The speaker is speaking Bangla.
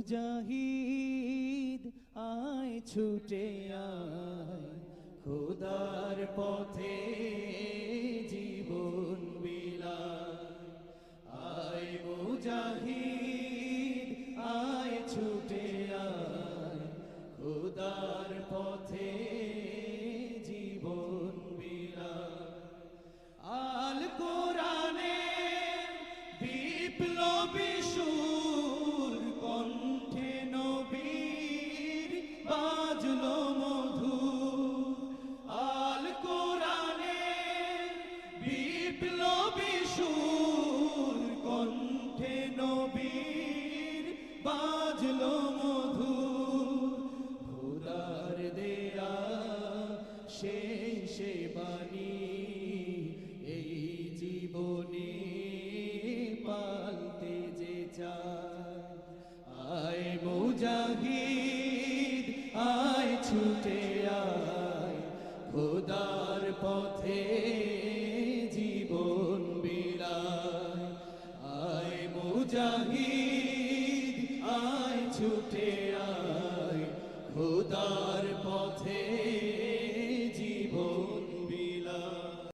মুজাহিদ আয় ছুটে আয়, খোদার পথে জীবন বিলায়। আয় মুজাহিদ আয় ছুটে আয়, খোদার পথে জীবন বিলায়। আল কোরআনে বিপ্লবী সুর, কণ্ঠে নবীর বাজলো মধুর। আল কোরআনে বিপ্লবী সুর, কণ্ঠে নবীর বাজলো মধুর। খোদার দেয়া শেষ বাণী এই জীবনে পালতে যে চায়। আয় মুজাহিদ আয় ছুটে আয়, খোদার পথে জীবন বিলায়। আয় মুজাহিদ